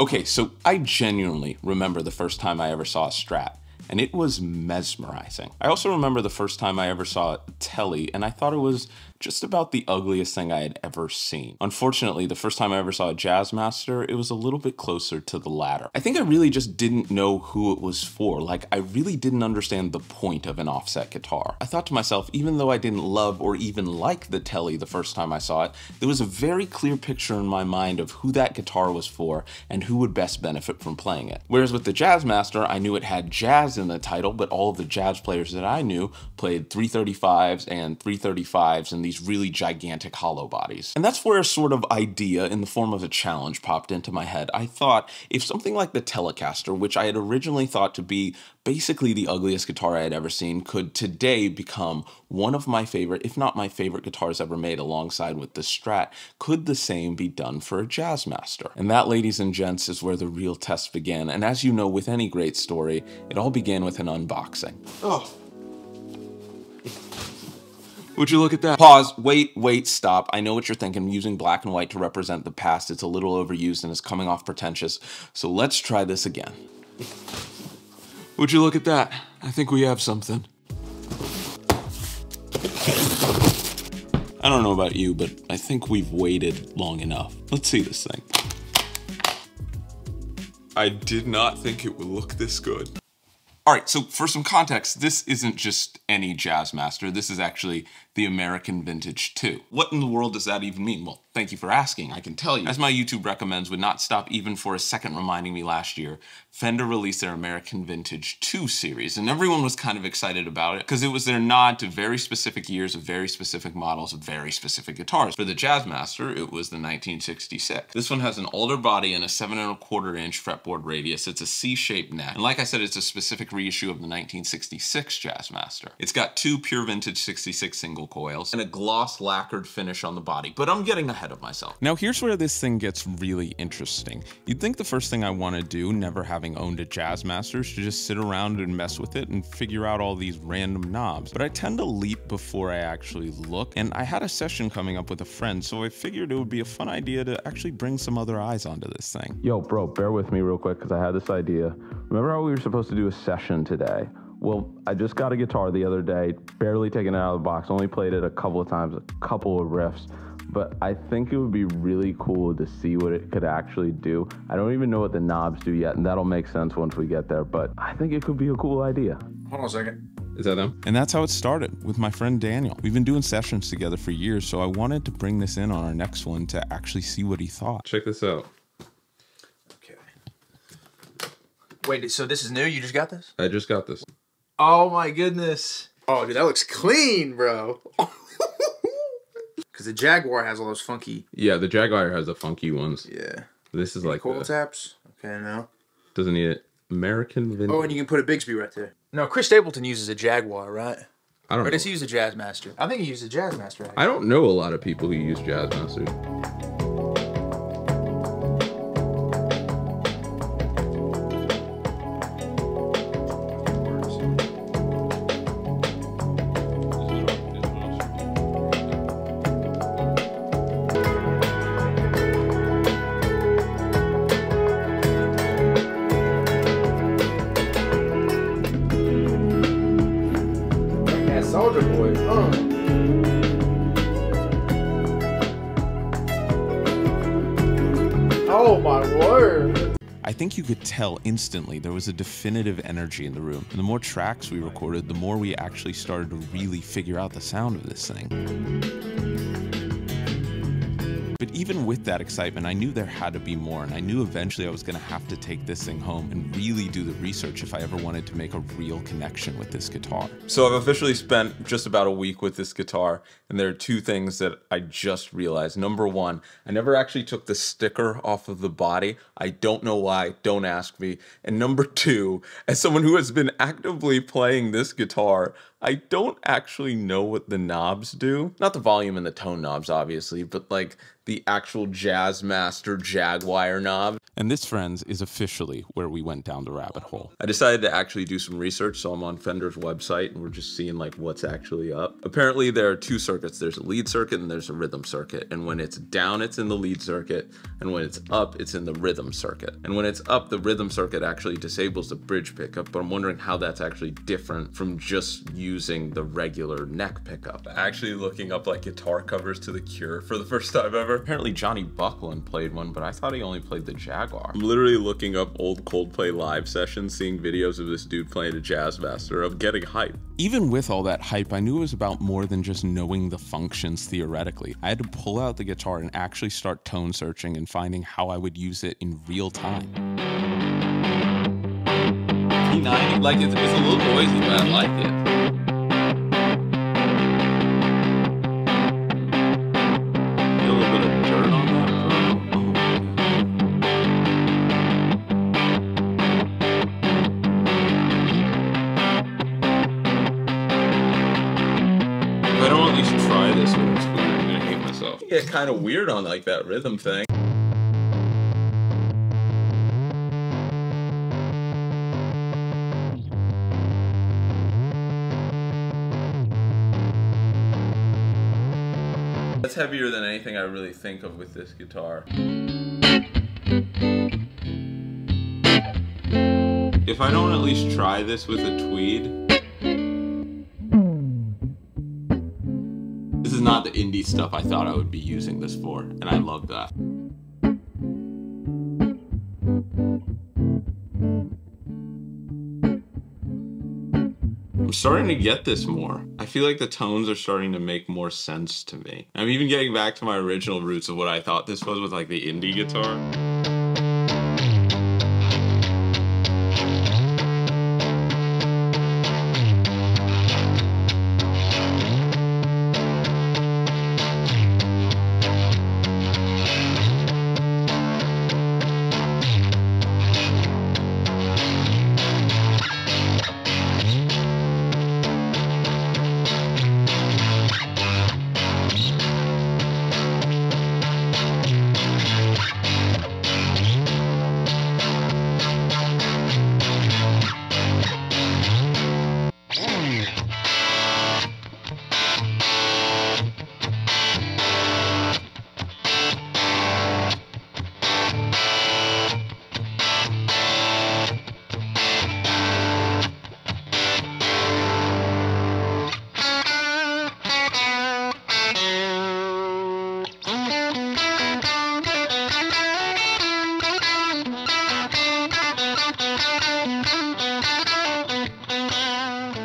Okay, so I genuinely remember the first time I ever saw a Strat, and it was mesmerizing. I also remember the first time I ever saw a Telly, and I thought it was just about the ugliest thing I had ever seen. Unfortunately, the first time I ever saw a Jazzmaster, it was a little bit closer to the latter. I think I really just didn't know who it was for. Like, I really didn't understand the point of an offset guitar. I thought to myself, even though I didn't love or even like the Telly the first time I saw it, there was a very clear picture in my mind of who that guitar was for and who would best benefit from playing it. Whereas with the Jazzmaster, I knew it had jazz in the title, but all of the jazz players that I knew played 335s and 335s and these really gigantic hollow bodies. And that's where a sort of idea in the form of a challenge popped into my head. I thought if something like the Telecaster, which I had originally thought to be basically the ugliest guitar I had ever seen, could today become one of my favorite, if not my favorite guitars ever made alongside with the Strat, could the same be done for a Jazzmaster? And that, ladies and gents, is where the real test began. And as you know, with any great story, it all began with an unboxing. Oh. Would you look at that? Pause, wait, stop. I know what you're thinking. I'm using black and white to represent the past. It's a little overused and it's coming off pretentious. So let's try this again. Would you look at that? I think we have something. I don't know about you, but I think we've waited long enough. Let's see this thing. I did not think it would look this good. All right, so for some context, this isn't just any Jazzmaster. This is actually the American Vintage 2. What in the world does that even mean? Well, thank you for asking. I can tell you. As my YouTube recommends, would not stop even for a second reminding me last year, Fender released their American Vintage 2 series, and everyone was kind of excited about it because it was their nod to very specific years of very specific models of very specific guitars. For the Jazzmaster, it was the 1966. This one has an alder body and a 7¼ fretboard radius. It's a C-shaped neck, and like I said, it's a specific reissue of the 1966 Jazzmaster. It's got two pure vintage 66 single coils and a gloss lacquered finish on the body, but I'm getting ahead of myself. Now here's where this thing gets really interesting. You'd think the first thing I want to do, never having owned a Jazzmaster, is to just sit around and mess with it and figure out all these random knobs, but I tend to leap before I actually look, and I had a session coming up with a friend, so I figured it would be a fun idea to actually bring some other eyes onto this thing. Yo, bro, bear with me real quick because I had this idea. Remember how we were supposed to do a session today? Well, I just got a guitar the other day, barely taken it out of the box, only played it a couple of times, a couple of riffs, but I think it would be really cool to see what it could actually do. I don't even know what the knobs do yet, and that'll make sense once we get there, but I think it could be a cool idea. Hold on a second. Is that them? And that's how it started, with my friend Daniel. We've been doing sessions together for years, so I wanted to bring this in on our next one to actually see what he thought. Check this out. Okay. Wait, so this is new? You just got this? I just got this. Oh my goodness. Oh, dude, that looks clean, bro. Because the Jaguar has all those funky... Yeah, the Jaguar has the funky ones. Yeah. This is any like coil taps? Okay, no. Doesn't need it. American Vintage. Oh, and you can put a Bigsby right there. No, Chris Stapleton uses a Jaguar, right? I don't know. Or does he use a Jazzmaster? I think he uses a Jazzmaster, actually. I don't know a lot of people who use Jazzmaster. Soldier Boy, Oh my word. I think you could tell instantly there was a definitive energy in the room. And the more tracks we recorded, the more we actually started to really figure out the sound of this thing. But even with that excitement, I knew there had to be more, and I knew eventually I was going to have to take this thing home and really do the research if I ever wanted to make a real connection with this guitar. So I've officially spent just about a week with this guitar, and there are two things that I just realized. Number one, I never actually took the sticker off of the body. I don't know why, don't ask me. And number two, as someone who has been actively playing this guitar, I don't actually know what the knobs do. Not the volume and the tone knobs, obviously, but like the actual Jazzmaster Jaguar knob. And this, friends, is officially where we went down the rabbit hole. I decided to actually do some research, so I'm on Fender's website and we're just seeing like what's actually up. Apparently there are two circuits. There's a lead circuit and there's a rhythm circuit. And when it's down, it's in the lead circuit. And when it's up, it's in the rhythm circuit. And when it's up, the rhythm circuit actually disables the bridge pickup, but I'm wondering how that's actually different from just using the regular neck pickup. Actually looking up like guitar covers to The Cure for the first time ever. Apparently Johnny Buckland played one, but I thought he only played the Jaguar. I'm literally looking up old Coldplay live sessions, seeing videos of this dude playing a Jazzmaster. I'm getting hype. Even with all that hype, I knew it was about more than just knowing the functions theoretically. I had to pull out the guitar and actually start tone searching and finding how I would use it in real time. P90, like it's a little noisy, but I like it. Get kind of weird on like that rhythm thing. That's heavier than anything I really think of with this guitar. If I don't at least try this with a tweed. This is not the indie stuff I thought I would be using this for, and I love that. I'm starting to get this more. I feel like the tones are starting to make more sense to me. I'm even getting back to my original roots of what I thought this was with like the indie guitar.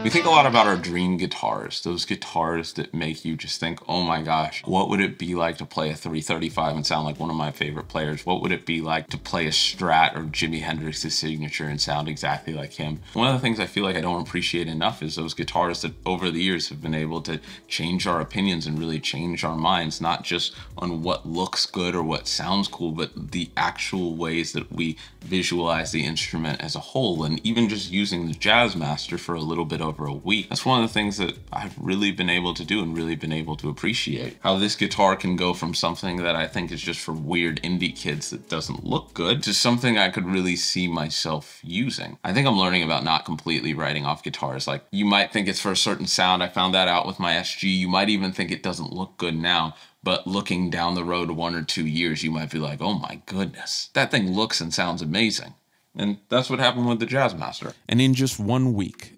We think a lot about our dream guitars, those guitars that make you just think, oh my gosh, what would it be like to play a 335 and sound like one of my favorite players? What would it be like to play a Strat or Jimi Hendrix's Signature and sound exactly like him? One of the things I feel like I don't appreciate enough is those guitars that over the years have been able to change our opinions and really change our minds, not just on what looks good or what sounds cool, but the actual ways that we visualize the instrument as a whole. And even just using the Jazzmaster for a little bit over a week, that's one of the things that I've really been able to do and really been able to appreciate. How this guitar can go from something that I think is just for weird indie kids that doesn't look good to something I could really see myself using. I think I'm learning about not completely writing off guitars. Like, you might think it's for a certain sound. I found that out with my SG. You might even think it doesn't look good now, but looking down the road 1 or 2 years, you might be like, oh my goodness, that thing looks and sounds amazing. And that's what happened with the Jazzmaster. And in just 1 week,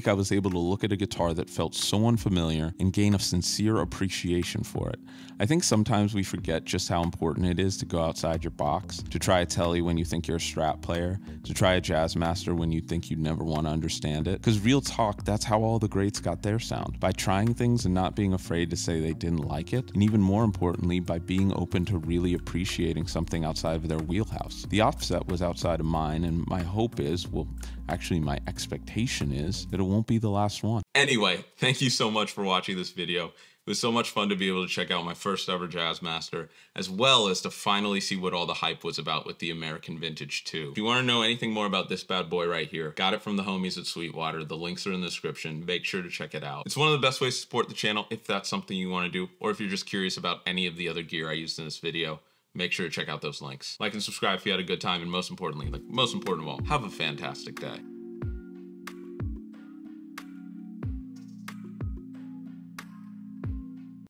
I was able to look at a guitar that felt so unfamiliar and gain a sincere appreciation for it. I think sometimes we forget just how important it is to go outside your box, to try a Tele when you think you're a Strat player, to try a Jazzmaster when you think you'd never want to understand it. Because real talk, that's how all the greats got their sound. By trying things and not being afraid to say they didn't like it, and even more importantly, by being open to really appreciating something outside of their wheelhouse. The Offset was outside of mine, and my hope is, well, actually my expectation is that it won't be the last one. Anyway, thank you so much for watching this video. It was so much fun to be able to check out my first ever Jazzmaster, as well as to finally see what all the hype was about with the American Vintage 2. If you want to know anything more about this bad boy right here, got it from the homies at Sweetwater. The links are in the description. Make sure to check it out. It's one of the best ways to support the channel if that's something you want to do, or if you're just curious about any of the other gear I used in this video. Make sure to check out those links. Like and subscribe if you had a good time, and most importantly, most important of all, have a fantastic day.